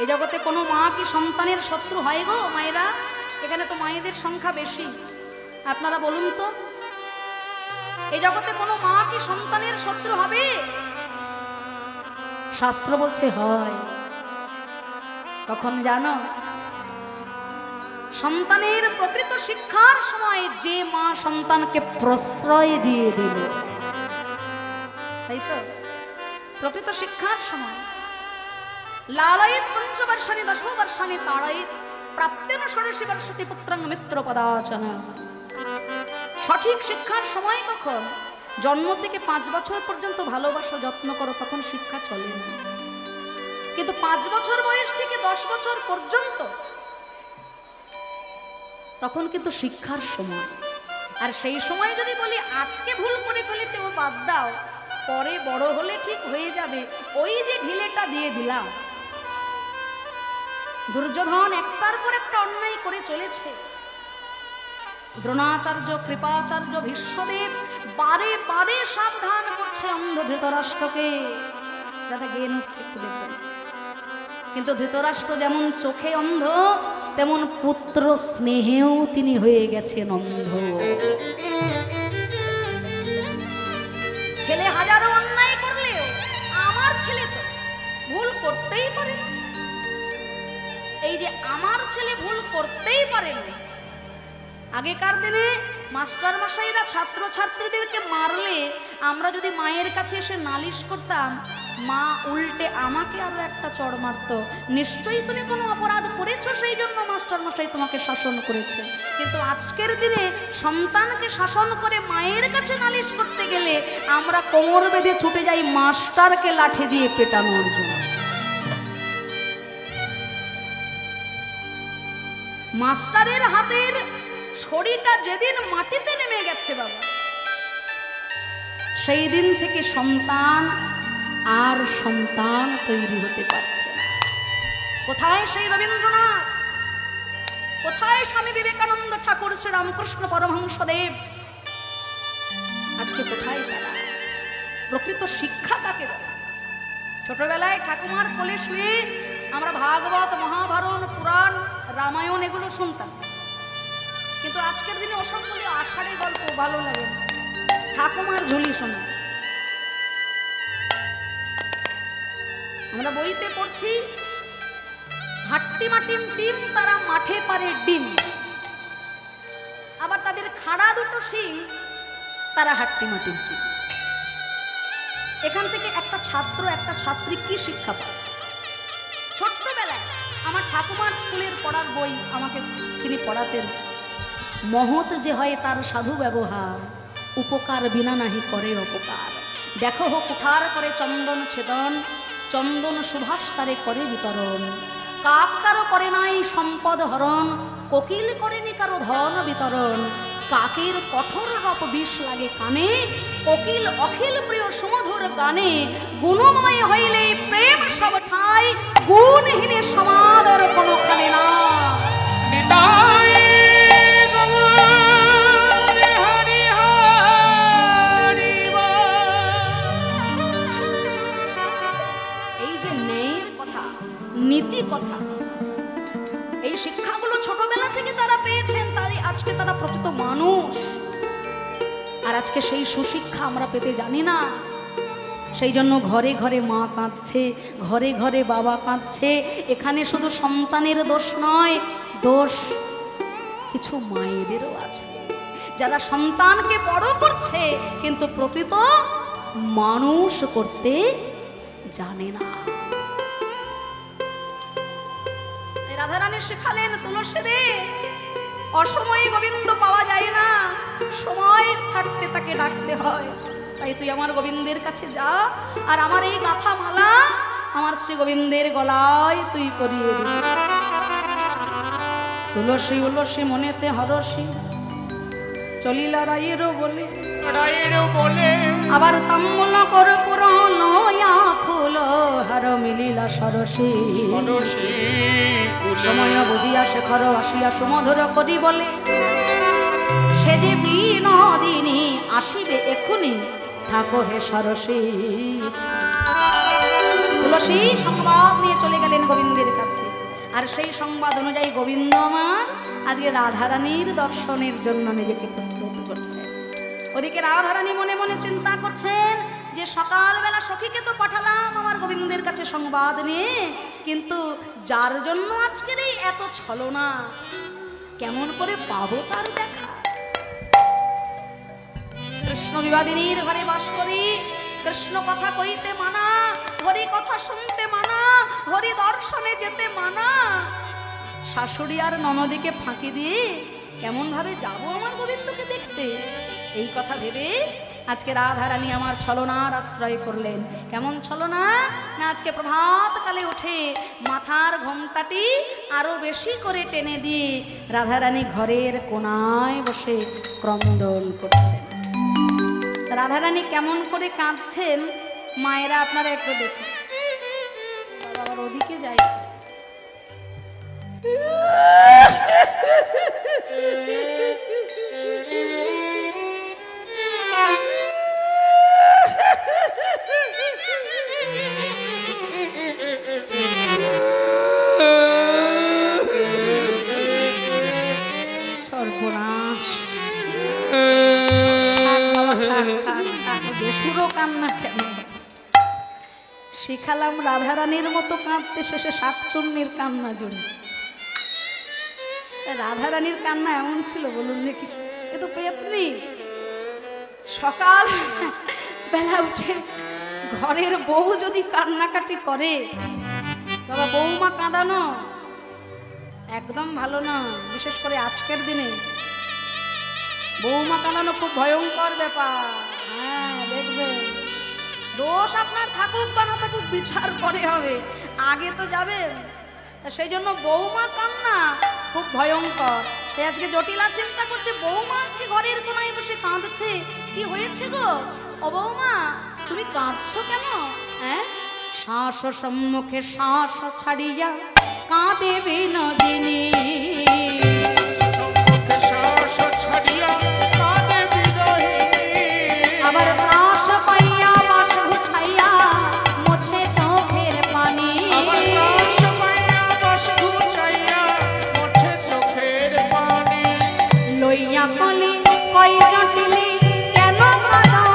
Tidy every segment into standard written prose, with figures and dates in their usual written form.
এই জগতে কোনো মা কি সন্তানের শত্রু হয় গো মায়েরা? এখানে তো মায়েদের সংখ্যা বেশি, আপনারা বলুন তো, এই জগতে কোনো মা কি সন্তানের শত্রু হবে? শাস্ত্র বলছে হয়। কখন জানো? সন্তানের প্রকৃত শিক্ষার সময় যে মা সন্তানকে প্রশ্রয় দিয়ে দিল, তাই তো প্রকৃত শিক্ষার সময়। লালয়েত পঞ্চবর্ষানি দশবর্ষানি তাড়ায়েত প্রাপ্তেন ষোড়শী বর্ষতি পুত্রং মিত্রপদাচন। সঠিক শিক্ষার সময় কখন? জন্ম থেকে 5 বছর পর্যন্ত ভালোবাসো, যত্ন করো, তখন শিক্ষা চলে না। কিন্তু 5 বছর বয়স থেকে 10 বছর পর্যন্ত, তখন কিন্তু শিক্ষার সময়। আর সেই সময় যদি বলি আজকে ভুল করে ফেলেছে ও বাদ দাও, পরে বড় হলে ঠিক হয়ে যাবে, ওই যে ঢিলেটা দিয়ে দিলাম। দুর্যোধন একটার পর একটা অন্যায় করে চলেছে। দ্রোণাচার্য, কৃপাচার্য, ভীষ্মদেব বারে বারে সাবধান করছে অন্ধ ধৃতরাষ্ট্রকে, যাতে জ্ঞান উঠছে একটু দেখবেন। কিন্তু ধৃতরাষ্ট্র যেমন চোখে অন্ধ, তেমন পুত্র স্নেহেও তিনি হয়ে গেছেন অন্ধ। ছেলে হাজারো অন্যায় করলেও আমার ছেলে তো ভুল করতেই পারে না। এই যে আমার ছেলে ভুল করতেই পারে না, আগেকার দিনে মাস্টার মশাইরা ছাত্র ছাত্রীদেরকে মারলে আমরা যদি মায়ের কাছে এসে নালিশ করতাম, মা উল্টে আমাকে আরো একটা চড় মারতো, নিশ্চয়ই তুমি কোনো অপরাধ করেছো, সেই জন্য মাস্টার মশাই তোমাকে শাসন করেছে। কিন্তু আজকের দিনে সন্তানকে শাসন করে মায়ের কাছে নালিশ করতে গেলে আমরা কোমর বেঁধে ছুটে যাই মাস্টারকে লাঠি দিয়ে পেটানোর জন্য। মাস্টারের হাতের ছড়িটা যেদিন মাটিতে নেমে গেছে বাবা, সেই দিন থেকে সন্তান আর সন্তান তৈরি হতে পারছে না। কোথায় সেই রবীন্দ্রনাথ, কোথায় স্বামী বিবেকানন্দ ঠাকুর, শ্রী রামকৃষ্ণ পরমহংসদেব? আজকে কোথায় তারা? প্রকৃত শিক্ষা কাকে বলে? ছোটবেলায় ঠাকুমার কোলে শুয়ে আমরা ভাগবত, মহাভারত, পুরাণ, রামায়ণ এগুলো শুনতাম। কিন্তু আজকের দিনে ওসব বলে আষাঢ়ে গল্প ভালো লাগে না, ঠাকুমার ঝুলি শোনা। আমরা বইতে পড়ছি হাট্টিমা টিম টিম তারা মাঠে পারে ডিম, আবার তাদের খাড়া দুটো শিং তারা হাট্টিমা টিম টিম। এখান থেকে একটা ছাত্র একটা ছাত্রী কি শিক্ষা পায়? ছোট্টবেলায় আমার ঠাকুমার স্কুলের পড়ার বই আমাকে তিনি পড়াতেন, মহৎ যে হয় তার সাধু ব্যবহার, উপকার বিনা নাহি করে অপকার। দেখো হো কুঠার করে চন্দন ছেদন, চন্দন সুভাষ তারে করে বিতরণ। কাক কারো করে নাই সম্পদ হরণ, কোকিল করেনি কারো ধন বিতরণ। কাকের কঠোর রপ বিষ লাগে কানে, কোকিল অখিল প্রিয় সুমধুর গানে। গুণময় হইলে প্রেম সব ঠাই, গুণহীনে সমাদর কোনোখানে না। এই যে ন্যায়ের কথা, নীতি কথা, এই শিক্ষাগুলো ছোটবেলা থেকে তারা পেয়েছেন, তাই আজকে তারা প্রকৃত মানুষ। আর আজকে সেই সুশিক্ষা আমরা পেতে জানি না, সেই জন্য ঘরে ঘরে মা কাঁদছে, ঘরে ঘরে বাবা কাঁদছে। এখানে শুধু সন্তানের দোষ নয়, দোষ কিছু মায়েদেরও আছে, যারা সন্তানকে বড় করছে কিন্তু প্রকৃত মানুষ করতে জানে না। রাধারানী শেখালেন তুলসী দে, অসময়ে গোবিন্দ পাওয়া যায় না, সময় থাকতে তাকে ডাকতে হয়। তাই তুই আমার গোবিন্দের কাছে যা, আর আমার এই গাথা মালা আমার শ্রী গোবিন্দের গলায় তুই পরিয়ে দিবি। তুলসী উলসী মনেতে হরসী, চলিলা রায়েরও বলে, আবার তাম্বুল কর্পূর নয়া ফুল হার মিলিলা সরসী। সময় বুঝিয়া শেখর আসিয়া সুমধুর করি বলে, সে যে বিনোদিনী আসিবে এক্ষুনি, থাকো হে সরসী। তুলসী সংবাদ নিয়ে চলে গেলেন গোবিন্দের কাছে। আর সেই সংবাদ অনুযায়ী গোবিন্দ আমার আজকে রাধারানীর দর্শনের জন্য নিজেকে প্রস্তুত করছে। ওদিকে রাধারানী মনে মনে চিন্তা করছেন যে সকালবেলা সখীকে তো পাঠালাম আমার গোবিন্দের কাছে সংবাদ নিয়ে, কিন্তু যার জন্য আজকের এই এত ছলনা, কেমন করে পাবো তার দেখা। কৃষ্ণ বিবাদিনীর ঘরে বাস করি, কৃষ্ণ কথা কইতে মানা, হরি কথা শুনতে মানা, হরি দর্শনে যেতে মানা, শাশুড়ি আর ননদিকে ফাঁকি দিয়ে কেমন ভাবে যাবো আমার গোবিন্দকে দেখতে। এই কথা ভেবে আজকে রাধারানী আমার ছলনার আশ্রয় করলেন। কেমন ছলনা না, আজকে প্রভাতকালে উঠে মাথার ঘোমটাটি আরো বেশি করে টেনে দিয়ে রাধারানী ঘরের কোনায় বসে ক্রন্দন করছেন। রাধারানী কেমন করে কাঁদছেন মায়েরা আপনারা একটু দেখুন। আবার ওদিকে যাই, সর্বনাশ। বেসুরো কান্না কেন শিখালাম? রাধারানীর মতো কাঁদতে, শেষে শাকচুন্নির কান্না জড়িয়েছে। রাধারানীর কান্না এমন ছিল বলুন দেখি, এ তো পেতনি। সকাল বেলা উঠে ঘরের বউ যদি কান্নাকাটি করে, বাবা বৌমা কাঁদানো একদম ভালো না। বিশেষ করে আজকের দিনে বৌমা কাঁদানো খুব ভয়ঙ্কর ব্যাপার। হ্যাঁ দেখবেন, দোষ আপনার থাকুক বা না থাকুক বিচার পরে হবে, আগে তো যাবেন। সেই জন্য বৌমা কান্না খুব ভয়ঙ্কর। তাই আজকে জটিলা চিন্তা করছে, বৌমা আজকে ঘরের কোনায় বসে কাঁদছে। কি হয়েছে গো ও বৌমা, তুমি কাঁদছো কেন? হ্যাঁ, শ্বাস সম্মুখে শ্বাস ছাড়িয়া কাঁদে বিনোদিনী, আবার ত্রাস পাইয়া বাস গুছাইয়া মোছে চোখের পানি, লইয়া কলি কই জটিলি কেন কাঁদো,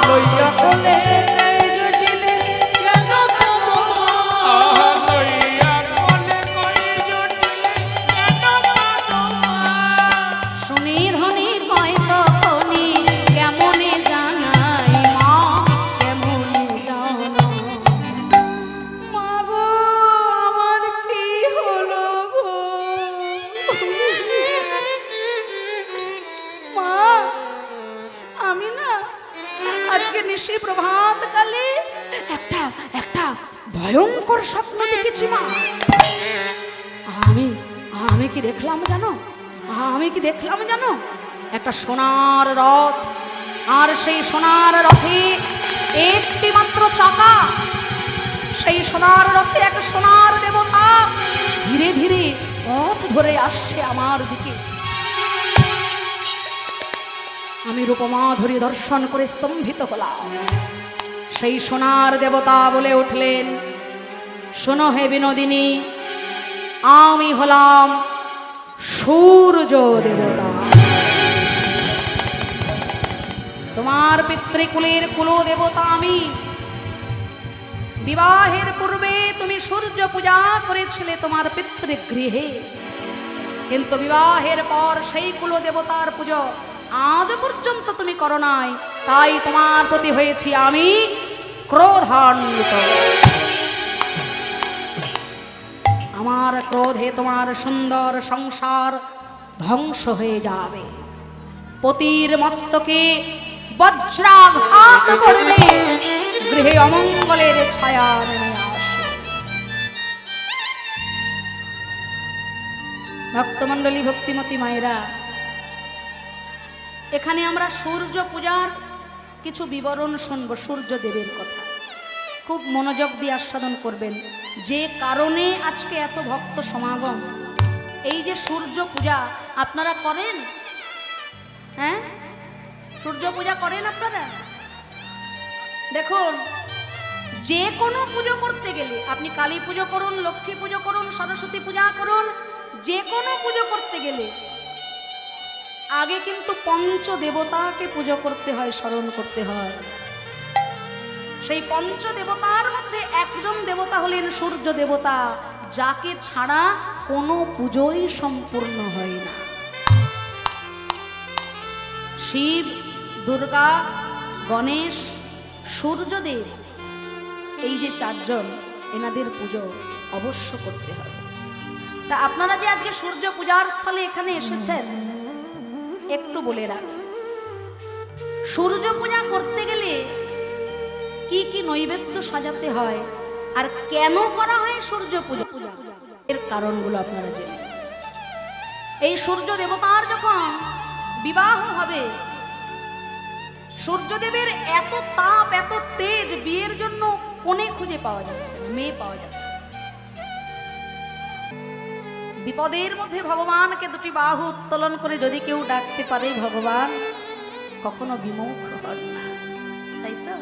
লইয়া কলে প্রভাতকালে একটা ভয়ঙ্কর স্বপ্ন দেখেছি মা। আমি কি দেখলাম জানো? একটা সোনার রথ, আর সেই সোনার রথে একটি মাত্র চাকা। সেই সোনার রথে এক সোনার দেবতা ধীরে ধীরে পথ ধরে আসছে আমার দিকে। আমি রূপমাধুরী দর্শন করে স্তম্ভিত হলাম। সেই সোনার দেবতা বলে উঠলেন, শোনো হে বিনোদিনী, আমি হলাম সূর্য দেবতা। তোমার পিতৃকুলের কুলদেবতা আমি। বিবাহের পূর্বে তুমি সূর্য পূজা করেছিলে তোমার পিতৃগৃহে, কিন্তু বিবাহের পর সেই কুলদেবতার পুজো আজ পর্যন্ত তুমি করো নাই। তাই তোমার প্রতি হয়েছি আমি ক্রোধান্বিত। আমার ক্রোধে তোমার সুন্দর সংসার ধ্বংস হয়ে যাবে। পতির মস্তকে বজ্রাঘাত পড়বে, গৃহে অমঙ্গলের ছায়া নেমে আসে। ভক্তমণ্ডলী, ভক্তিমতী মায়েরা, এখানে আমরা সূর্য পূজার কিছু বিবরণ শুনব, সূর্য দেবের কথা। খুব মনোযোগ দিয়ে আস্বাদন করবেন। যে কারণে আজকে এত ভক্ত সমাগম, এই যে সূর্য পূজা আপনারা করেন, হ্যাঁ সূর্য পূজা করেন আপনারা? দেখুন, যে কোনো পুজো করতে গেলে, আপনি কালী পুজো করুন, লক্ষ্মী পুজো করুন, সরস্বতী পূজা করুন, যে কোনো পুজো করতে গেলে আগে কিন্তু পঞ্চদেবতাকে পুজো করতে হয়, স্মরণ করতে হয়। সেই পঞ্চদেবতার মধ্যে একজন দেবতা হলেন সূর্য দেবতা, যাকে ছাড়া কোনো পুজোই সম্পূর্ণ হয় না। শিব, দুর্গা, গণেশ, সূর্যদেব, এই যে চারজন, এনাদের পুজো অবশ্য করতে হবে। তা আপনারা যে আজকে সূর্য পূজার স্থলে এখানে এসেছেন, একটু বলে রাখি, সূর্য পূজা করতে গেলে কি কি নৈবেদ্য সাজাতে হয় আর কেন করা হয় সূর্য পূজা, এর কারণগুলো আপনারা জেনে। এই সূর্য দেবতার যখন বিবাহ হবে, সূর্যদেবের এত তাপ, এত তেজ, বিয়ের জন্য কোণে খুঁজে পাওয়া যাচ্ছে, মেয়ে পাওয়া যাচ্ছে। বিপদের মধ্যে ভগবানকে দুটি বাহু উত্তোলন করে যদি কেউ ডাকতে পারে, ভগবান কখনো বিমুখ হন না, তাই তো?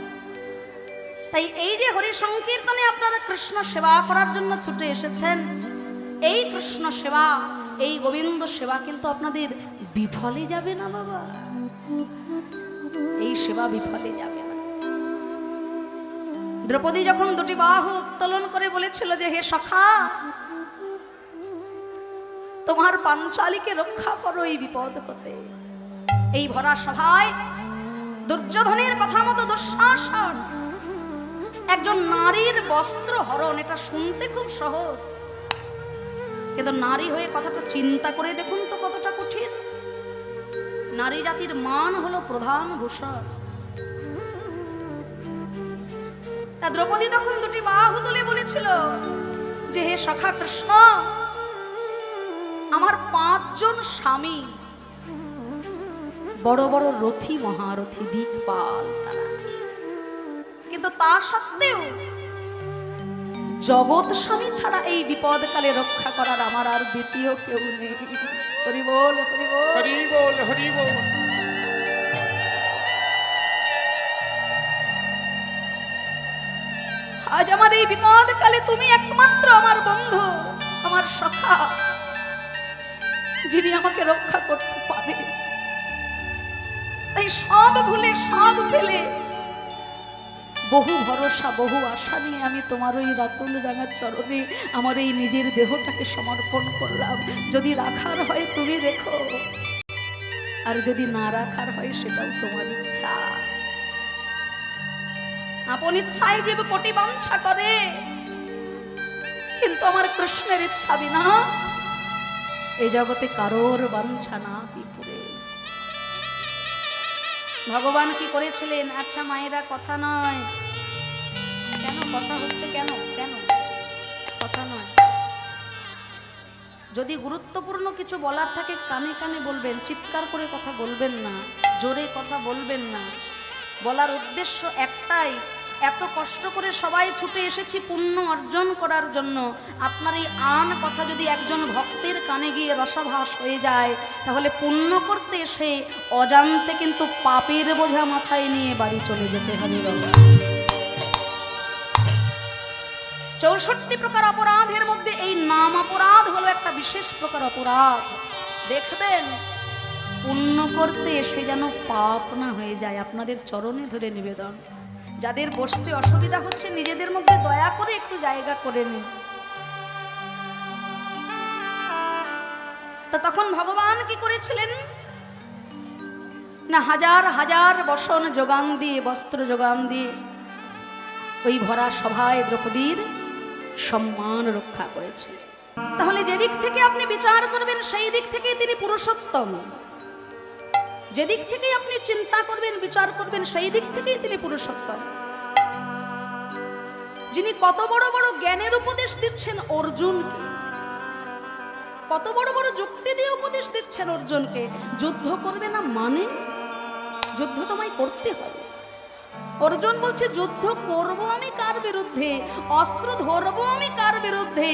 তাই এই যে হরি সংকীর্তনে আপনারা কৃষ্ণ সেবা করার জন্য ছুটে এসেছেন, এই কৃষ্ণ সেবা, এই গোবিন্দ সেবা কিন্তু আপনাদের বিফলে যাবে না বাবা, এই সেবা বিফলে যাবে না। দ্রৌপদী যখন দুটি বাহু উত্তোলন করে বলেছিল যে হে সখা, তোমার পাঞ্চালীকে রক্ষা করো এই বিপদ হতে, এই ভরা সভায় দুর্যোধনের কথা মতো দুঃশাসন, একজন নারীর বস্ত্র হরণ, এটা শুনতে খুব সহজ, কিন্তু নারী হয়ে কথাটা চিন্তা করে দেখুন তো কতটা কঠিন। নারী জাতির মান হলো প্রধান ভূষণ। তা দ্রৌপদী তখন দুটি বাহু তুলে বলেছিল যে হে সখা কৃষ্ণ, আমার 5 জন স্বামী, বড় বড় রথী, মহারথী, দিকপাল তারা, কিন্তু তা সত্ত্বেও জগৎ স্বামী ছাড়া এই বিপদকালে রক্ষা করার আমার আর দ্বিতীয় কেউ নেই। হরি বল, হরি বল, হরি বল, হরি বল। আজ আমার এই বিপদকালে তুমি একমাত্র আমার বন্ধু, আমার সখা, যিনি আমাকে রক্ষা করতে পারে। তাই সব ভুলে, সব ফেলে, বহু ভরসা, বহু আশা নিয়ে আমি তোমার ওই রাতুল রাঙা চরণে আমার এই নিজের দেহটাকে সমর্পণ করলাম। যদি রাখার হয় তুমি রেখো, আর যদি না রাখার হয় সেটাও তোমার ইচ্ছা। আপন ইচ্ছায় জীব কোটি বাঞ্ছা করে, কিন্তু আমার কৃষ্ণের ইচ্ছা বিনা এই জগতে কারোর বাঞ্ছা না বিপুরে। ভগবান কি করেছিলেন? আচ্ছা মায়েরা, কথা নয়, কেন কথা হচ্ছে, কেন কেন কথা নয়? যদি গুরুত্বপূর্ণ কিছু বলার থাকে কানে কানে বলবেন, চিৎকার করে কথা বলবেন না, জোরে কথা বলবেন না। বলার উদ্দেশ্য একটাই, এত কষ্ট করে সবাই ছুটে এসেছি পুণ্য অর্জন করার জন্য। আপনার এই আন কথা যদি একজন ভক্তের কানে গিয়ে রসাভাস হয়ে যায়, তাহলে পুণ্য করতে এসে অজান্তে কিন্তু পাপের বোঝা মাথায় নিয়ে বাড়ি চলে যেতে হবে বাবা। 64 প্রকার অপরাধের মধ্যে এই নাম অপরাধ হলো একটা বিশেষ প্রকার অপরাধ। দেখবেন পুণ্য করতে এসে যেন পাপ না হয়ে যায়। আপনাদের চরণে ধরে নিবেদন, যাদের বসতে অসুবিধা হচ্ছে নিজেদের মধ্যে দয়া করে একটু জায়গা করে নিন। তা তখন ভগবান কি করেছিলেন না, হাজার হাজার বসন যোগান দিয়ে, বস্ত্র যোগান দিয়ে ওই ভরা সভায় দ্রৌপদীর সম্মান রক্ষা করেছে। তাহলে যেদিক থেকে আপনি বিচার করবেন সেই দিক থেকে তিনি পুরুষোত্তম, যেদিক থেকে আপনি চিন্তা করবেন, বিচার করবেন, সেই দিক থেকেই তিনি পুরুষোত্তম। যিনি কত বড় বড় জ্ঞানের উপদেশ দিচ্ছেন অর্জুনকে, কত বড় বড় যুক্তি দিয়ে উপদেশ দিচ্ছেন অর্জুনকে। যুদ্ধ করবে না মানে? যুদ্ধ তোমায় করতে হবে। অর্জুন বলছে যুদ্ধ করব আমি কার বিরুদ্ধে, অস্ত্র ধরবো আমি কার বিরুদ্ধে?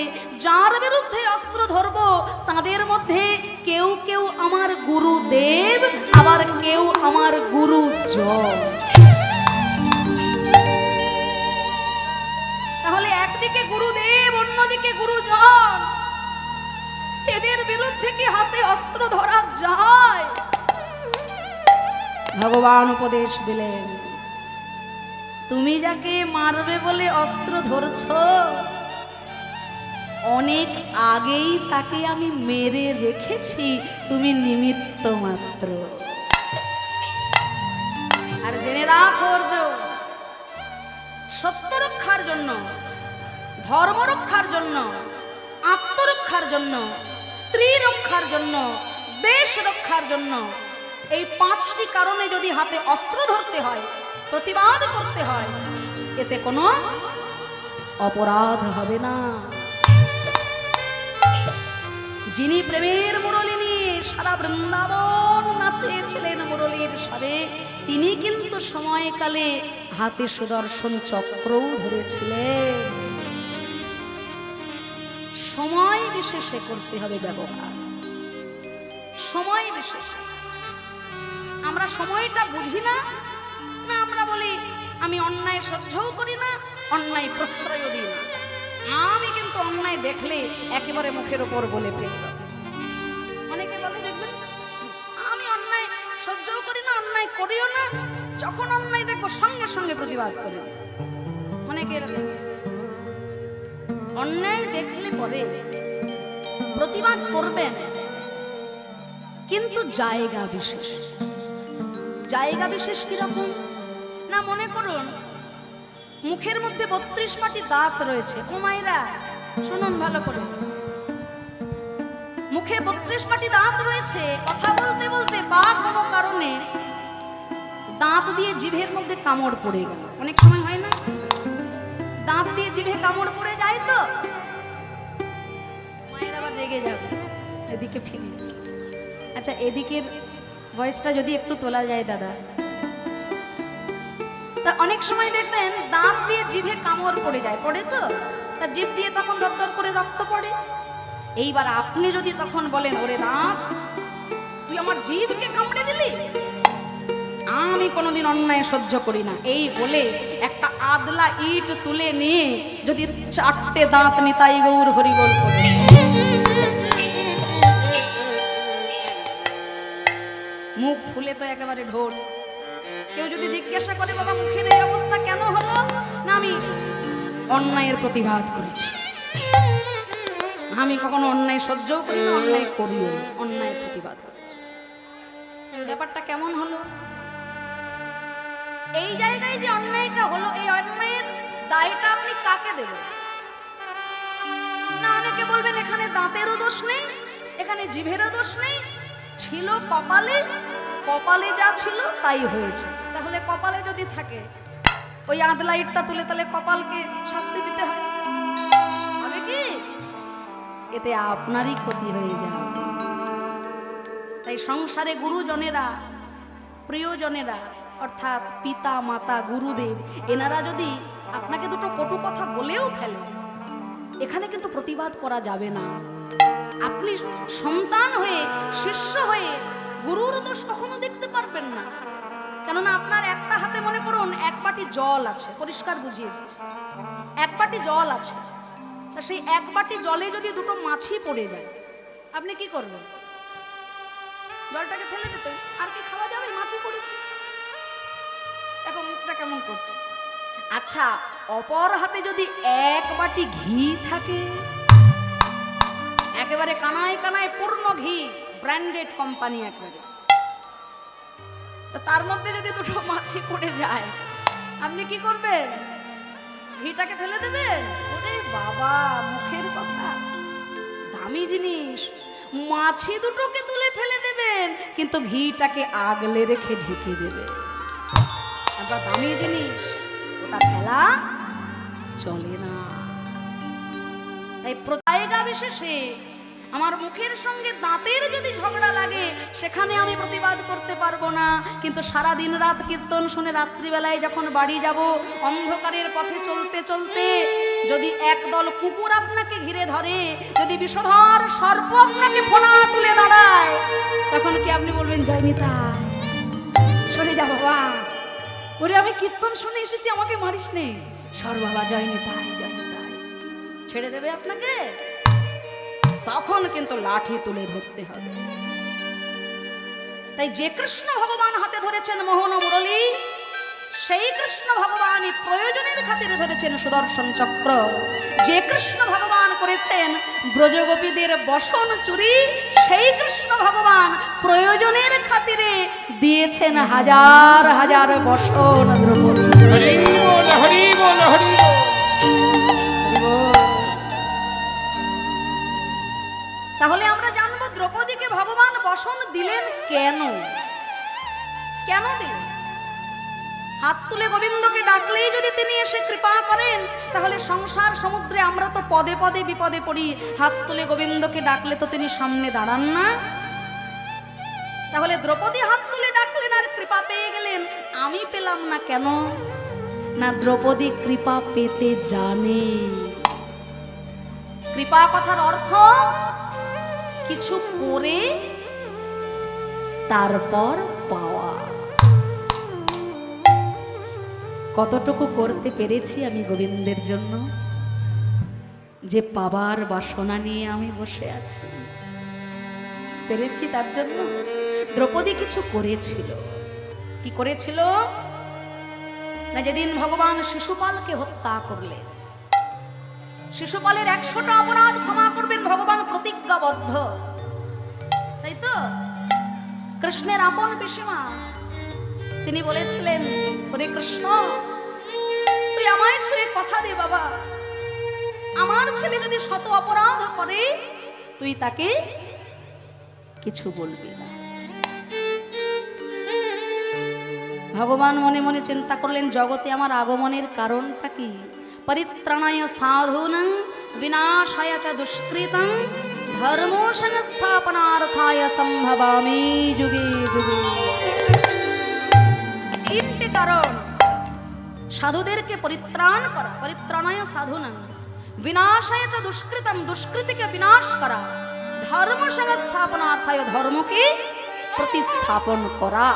যার বিরুদ্ধে অস্ত্র ধরবো তাদের মধ্যে কেউ কেউ আমার গুরুদেব, আবার কেউ আমার গুরুজন। একদিকে গুরুদেব, অন্যদিকে গুরুজন, এদের বিরুদ্ধে কি হাতে অস্ত্র ধরা যায়? ভগবান উপদেশ দিলেন, তুমি যাকে মারবে বলে অস্ত্র ধরছ, অনেক আগেই তাকে আমি মেরে রেখেছি, তুমি নিমিত্ত মাত্র। আর জেনে রাখো অর্জুন, সত্য রক্ষার জন্য, ধর্ম রক্ষার জন্য, আত্মরক্ষার জন্য, স্ত্রী রক্ষার জন্য, দেশ রক্ষার জন্য, এই 5টি কারণে যদি হাতে অস্ত্র ধরতে হয়, প্রতিবাদ করতে হয়, এতে কোনো অপরাধ হবে না। যিনি প্রেমের মুরলী নিয়ে সারা বৃন্দাবন নাচেছিলেন মুরলীর স্বরে, তিনি কিন্তু সময়কালে হাতে সুদর্শন চক্রও ধরেছিলেন। সময় বিশেষে করতে হবে ব্যবহার, সময় বিশেষে। আমরা সময়টা বুঝি না, না আমরা বলি আমি অন্যায় সহ্যও করি না, অন্যায় প্রশ্রয়ও দিই না। আমি কিন্তু অন্যায় দেখলে একেবারে মুখের উপর বলে ফেলব। অনেকে বলে দেখবেন আমি অন্যায় সহ্যও করি না, অন্যায় করিও না, যখন অন্যায় দেখবো সঙ্গে সঙ্গে প্রতিবাদ করি। অনেকে এরকম অন্যায় দেখলে পরে প্রতিবাদ করবেন, কিন্তু জায়গা বিশেষ। জায়গা বিশেষ কিরকম না, মনে করুন মুখের মধ্যে 32টি দাঁত রয়েছে। ও মায়েরা শুনুন ভালো করে, মুখে 32টি দাঁত রয়েছে, কথা বলতে বলতে বা কোনো কারণে দাঁত দিয়ে জিভের মধ্যে কামড় পড়ে গেল। অনেক সময় হয় না, দাঁত দিয়ে জিভে কামড় পড়ে যায়, তো মায়ের আবার রেগে যাবে, এদিকে ফিরে। আচ্ছা, এদিকের ভয়েসটা যদি একটু তোলা যায় দাদা। তা অনেক সময় দেখবেন দাঁত দিয়ে জিভে কামড় পড়ে যায়, পড়ে তো, তা জিভ দিয়ে তখন দরদর করে রক্ত পড়ে। এইবার আপনি যদি তখন বলেন, ওরে দাঁত, তুই আমার জিভকে কামড়ে দিলি, আমি কোনোদিন অন্যায় সহ্য করি না, এই বলে একটা আদলা ইট তুলে নিয়ে যদি 4টে দাঁত নিতাই গৌর হরিবল করে, মুখ ফুলে তো একেবারে ঢোল। কেউ যদি জিজ্ঞাসা করে, বাবা মুখের এই অবস্থা কেন হলো, না আমি অন্যায়ের প্রতিবাদ করেছি, আমি কখনো অন্যায় সহ্যও করি না, অন্যায় করিও না, অন্যায়ের প্রতিবাদ করেছি। ব্যাপারটা কেমন হলো? এই জায়গায় যে অন্যায়টা হলো, এই অন্যায়ের দায়টা আপনি কাকে দেবেন? না, অনেকে বলবেন এখানে দাঁতেরও দোষ নেই, এখানে জিভেরও দোষ নেই, ছিল কপালে, কপালে যা ছিল তাই হয়েছে। তাহলে কপালে যদি থাকে, ওই আদলা ইটটা তুলে তাহলে কপালকে শাস্তি দিতে হয়, হবে কি? এতে আপনারই ক্ষতি হয়ে যাবে। তাই সংসারে গুরুজনেরা, প্রিয়জনেরা, অর্থাৎ পিতা মাতা গুরুদেব, এনারা যদি আপনাকে দুটো কটু কথা বলেও ফেলে, এখানে কিন্তু প্রতিবাদ করা যাবে না। আপনি সন্তান হয়ে, শিষ্য হয়ে গুরুর দোষ কখনো দেখতে পারবেন না, কেননা আপনার একটা হাতে মনে করুন 1 বাটি জল আছে, পরিষ্কার বুঝিয়ে দিচ্ছি, 1 বাটি জল আছে, তা সেই 1 বাটি জলে যদি দুটো মাছি পড়ে যায়, আপনি কি করবেন? জলটাকে ফেলে দিতেন, আর কি খাওয়া যাবে? মাছি পড়েছে, এখন মুখটা কেমন করছে। আচ্ছা, অপর হাতে যদি 1 বাটি ঘি থাকে, একেবারে কানায় কানায় পূর্ণ ঘি, ব্র্যান্ডেড কোম্পানি একেবারে, তার মধ্যে যদি দুটো মাছি পড়ে যায়, আপনি কি করবেন? ঘিটাকে ফেলে দেবেন? ওরে বাবা, মুখের কথা, দামি জিনিস, মাছি দুটোকে তুলে ফেলে দেবেন, কিন্তু ঘিটাকে আগলে রেখে ঢেকে দেবে। একটা দামি জিনিস, ওটা ফেলা চলে না। তাই জায়গা বিশেষে আমার মুখের সঙ্গে দাঁতের যদি ঝগড়া লাগে, সেখানে আমি প্রতিবাদ করতে পারবো না, কিন্তু সারা দিন রাত কীর্তন শুনে রাত্রিবেলায় যখন বাড়ি যাব, অন্ধকারের পথে চলতে চলতে যদি একদল কুকুর আপনাকে ঘিরে ধরে, যদি বিষধর সর্প আপনাকে ফোনা তুলে দাঁড়ায়, তখন কি আপনি বলবেন, যাইনি তাই, সরে যা বাবা, ওরে আমি কীর্তন শুনে এসেছি, আমাকে মারিস নে, সর বাবা, যাইনি তাই, যাইনি তাই। ছেড়ে দেবে আপনাকে? তখন কিন্তু লাঠি তুলে ধরতে হবে। তাই যে কৃষ্ণ ভগবান হাতে ধরেছেন মোহন মুরলী, সেই কৃষ্ণ ভগবানই প্রয়োজনের খাতিরে ধরেছেন সুদর্শন চক্র। যে কৃষ্ণ ভগবান করেছেন ব্রজগোপীদের বসন চুরি, সেই কৃষ্ণ ভগবান প্রয়োজনের খাতিরে দিয়েছেন হাজার হাজার বসন দ্রৌপদী। হরি বল, হরি বল, হরি বল। তাহলে আমরা জানবো দ্রৌপদীকে ভগবান বসন দিলেন কেন? কেন দিলেন? হাত তুলে গোবিন্দকে ডাকলেই যদি তিনি এসে কৃপা করেন, তাহলে সংসার সমুদ্রে আমরা তো পদে পদে বিপদে পড়ি। হাত তুলে গোবিন্দকে ডাকলে তো তিনি সামনে দাঁড়ান না। তাহলে দ্রৌপদী হাত তুলে ডাকলেন আর কৃপা পেয়ে গেলেন, আমি পেলাম না কেন? না, দ্রৌপদী কৃপা পেতে জানে। কৃপা কথার অর্থ কিছু করে তারপর পাওয়া। কতটুকু করতে পেরেছি আমি গোবিন্দের জন্য, যে পাবার বাসনা নিয়ে আমি বসে আছি? পেরেছি তার জন্য? দ্রৌপদী কিছু করেছিল। কি করেছিল? না, যেদিন ভগবান শিশুপালকে হত্যা করলেন, শিশুপালের 100টা অপরাধ ক্ষমা করবেন ভগবান প্রতিজ্ঞাবদ্ধ, তাই তো? কৃষ্ণের আপন পিসিমা তিনি বলেছিলেন, ওরে কৃষ্ণ, তুই আমায় ছুঁয়ে কথা দে বাবা, আমার ছেলে যদি শত অপরাধ করে তুই তাকে কিছু বলবি না। ভগবান মনে মনে চিন্তা করলেন, জগতে আমার আগমনের কারণটা কি? পরিত্রাণায় সাধূনাং বিনাশায় চ দুষ্কৃতং ধর্ম সংস্থাপনার্থায় সম্ভবামি যুগে যুগে। তিনটি কারণ: সাধুদেরকে পরিত্রাণ করা, পরিত্রাণায় সাধূনাং, বিনাশায় চ দুষ্কৃতং, দুষ্কৃতিকে বিনাশ করা, ধর্ম সংস্থাপনার্থায়, ধর্মকে প্রতিস্থাপন করা।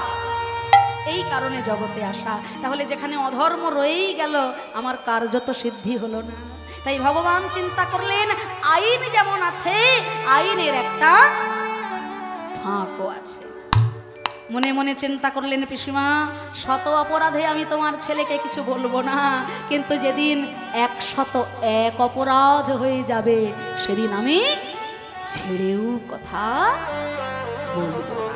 এই কারণে জগতে আসা। তাহলে যেখানে অধর্ম রয়েই গেল, আমার কার্য তো সিদ্ধি হলো না। তাই ভগবান চিন্তা করলেন, আইন যেমন আছে, আইনের একটা ফাঁকও আছে। মনে মনে চিন্তা করলেন, পিসিমা, শত অপরাধে আমি তোমার ছেলেকে কিছু বলবো না, কিন্তু যেদিন 101 অপরাধ হয়ে যাবে, সেদিন আমি ছেড়েও কথা বলবো না।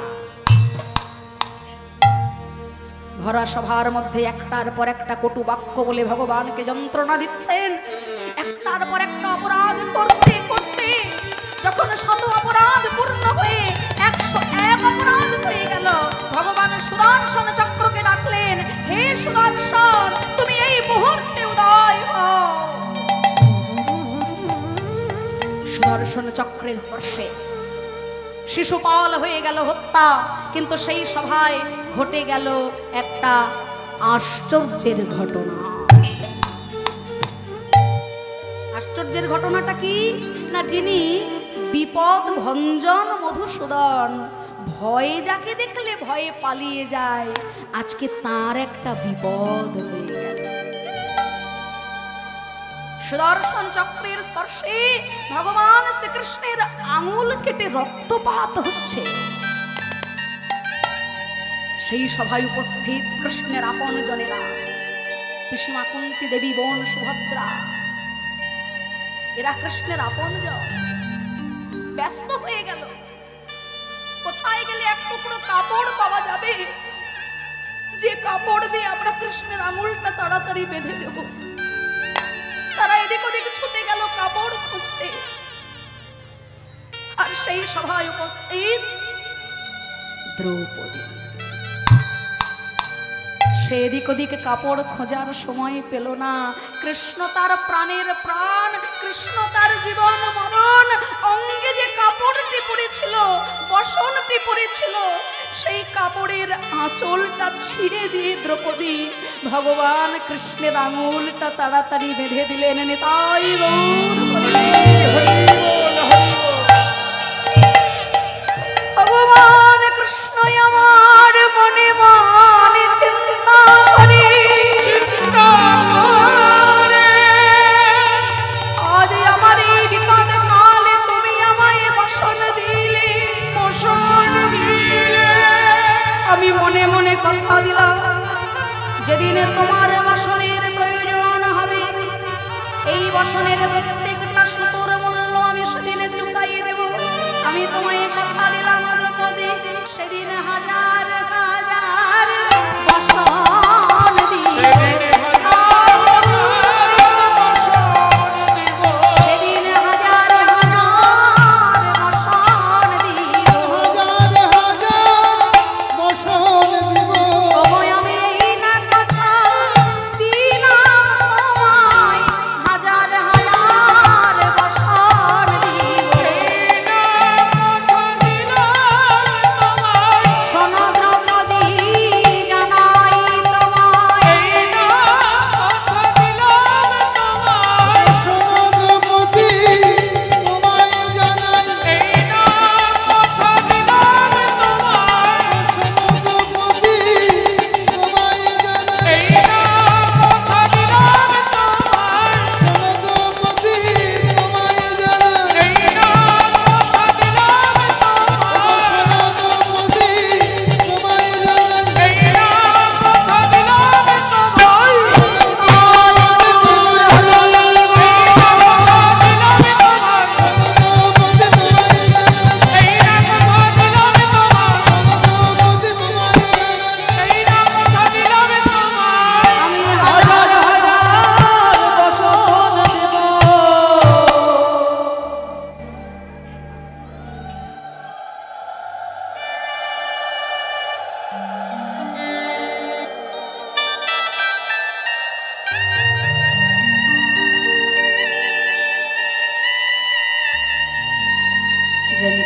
ভরা সভার মধ্যে একটার পর একটা কটু বাক্য বলে ভগবানকে যন্ত্রণা দিচ্ছেন। একটার পর একটা অপরাধ করতে করতে যখন 100 অপরাধ পূর্ণ হয়ে 101 অপরাধ হয়ে গেল, ভগবান সুদর্শন চক্রকে ডাকলেন, হে সুদর্শন, তুমি এই মুহূর্তে উদয় হও। সুদর্শন চক্রের স্পর্শে শিশুপাল হয়ে গেল হত্যা, কিন্তু সেই সভায় ঘটে গেল একটা আশ্চর্যের ঘটনা। আশ্চর্যের ঘটনাটা কি? না, যিনি বিপদ ভঞ্জন মধুসূদন, ভয়ে যাকে দেখলে ভয়ে পালিয়ে যায়, আজকে তার একটা বিপদ হয়ে গেল। সুদর্শন চক্রের স্পর্শে ভগবান শ্রীকৃষ্ণের আঙুল কেটে রক্তপাত হচ্ছে। সেই সভায় উপস্থিত কৃষ্ণের আপন জনেরা, পিসিমা কুন্তী দেবী, বোন সুভদ্রা, এরা কৃষ্ণের আপন জন। ব্যস্ত হয়ে গেল, কোথায় গেলে এক টুকরো কাপড় পাওয়া যাবে, যে কাপড় দিয়ে আমরা কৃষ্ণের আঙুলটা তাড়াতাড়ি বেঁধে দেব। তারা এদিক ওদিক ছুটে গেল কাপড় খুঁজতে। আর সেই সভায় উপস্থিত দ্রৌপদী। সে এদিক ওদিকে কাপড় খোঁজার সময় পেল না। কৃষ্ণ তার প্রাণের প্রাণ, কৃষ্ণ তার জীবন মরণ। অঙ্গে যে কাপড়টি পড়েছিল, বসনটি পড়েছিল, সেই কাপড়ের আঁচলটা ছিঁড়ে দিয়ে দ্রৌপদী ভগবান কৃষ্ণের আঙুলটা তাড়াতাড়ি বেঁধে দিলেন। নিতাই গৌর ভগবান কৃষ্ণ আমার মনে মনে চিন্তা করে, আজ কথা দিলাম যেদিন তোমার বাসনের প্রয়োজন হবে এই বাসনের প্রত্যেকটা সুতোর মূল্য আমি সেদিন চুকাইয়ে দেব। আমি তোমায় কথা দিলাম দ্রৌপদী সেদিন হাজার হাজার বাসন দিয়ে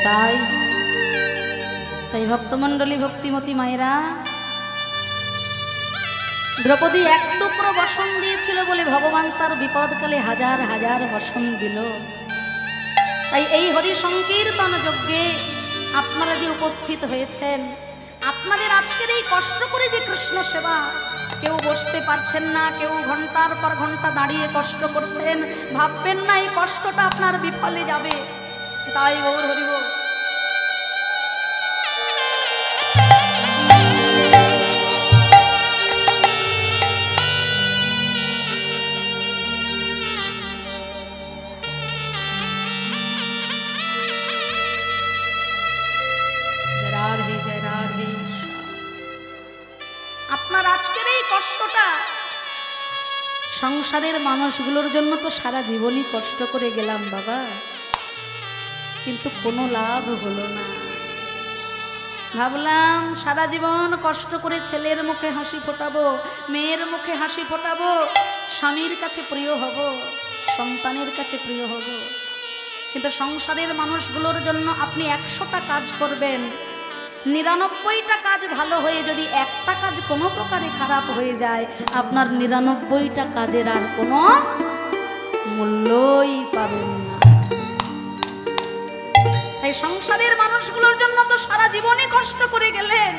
তাই তাই ভক্তমণ্ডলী ভক্তিমতী মায়েরা দ্রৌপদী এক টুকরো বসন দিয়েছিল বলে ভগবান তার বিপদকালে হাজার হাজার বসন দিল। তাই এই হরি সংকীর্তন যজ্ঞে আপনারা যে উপস্থিত হয়েছেন আপনাদের আজকের এই কষ্ট করে যে কৃষ্ণ সেবা কেউ বসতে পারছেন না কেউ ঘন্টার পর ঘন্টা দাঁড়িয়ে কষ্ট করছেন ভাববেন না এই কষ্টটা আপনার বিফলে যাবে। তাই গৌর হরি বল। আপনার আজকের এই কষ্টটা সংসারের মানুষগুলোর জন্য তো সারা জীবনই কষ্ট করে গেলাম বাবা, কিন্তু কোনো লাভ হলো না। ভাবলাম সারা জীবন কষ্ট করে ছেলের মুখে হাসি ফোটাবো, মেয়ের মুখে হাসি ফোটাবো, স্বামীর কাছে প্রিয় হব, সন্তানের কাছে প্রিয় হব, কিন্তু সংসারের মানুষগুলোর জন্য আপনি 100টা কাজ করবেন, 99টা কাজ ভালো হয়ে যদি একটা কাজ কোনো প্রকারে খারাপ হয়ে যায় আপনার 99টা কাজের আর কোনো মূল্যই পাবেন না। তাই সংসারের মানুষগুলোর জন্য তো সারা জীবনে কষ্ট করে গেলেন,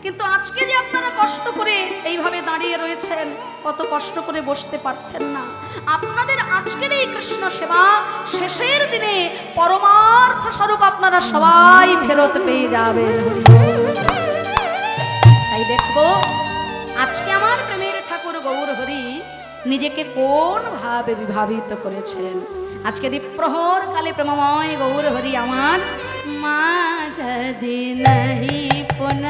কিন্তু আজকে যে আপনারা কষ্ট করে এইভাবে দাঁড়িয়ে রয়েছেন, কত কষ্ট করে বসতে পারছেন না, আপনাদের আজকের এই কৃষ্ণ সেবা শেষের দিনে পরমার্থ স্বরূপ আপনারা সবাই ফেরত পেয়ে যাবেন। তাই দেখবো আজকে আমার প্রেমের ঠাকুর গৌর হরি নিজেকে কোন ভাবে বিভাবিত করেছেন। আজকে দ্বীপ্রহর কালে প্রেমময় গৌর হরি আমার মাঝ দিন পুনঃ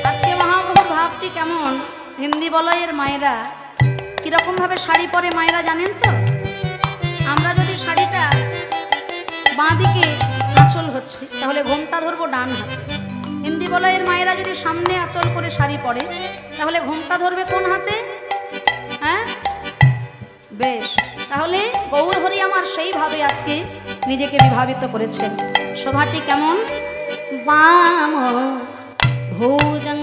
আজকে মহাপ্রভুর ভাবটি কেমন, হিন্দি বলয়ের মায়েরা কিরকম ভাবে শাড়ি পরে মায়েরা জানেন তো? আমরা যদি বাঁ দিকে আঁচল হচ্ছে, তাহলে ঘোমটা ধরবো ডান হাতে। হিন্দি বলয়ের মায়েরা যদি সামনে আঁচল করে শাড়ি পরে, তাহলে ঘোমটা ধরবে কোন হাতে? হ্যাঁ, বেশ। তাহলে গৌরহরি আমার সেইভাবে আজকে নিজেকে বিভাবিত করেছেন। শোভাটি কেমন? বাম ভোজং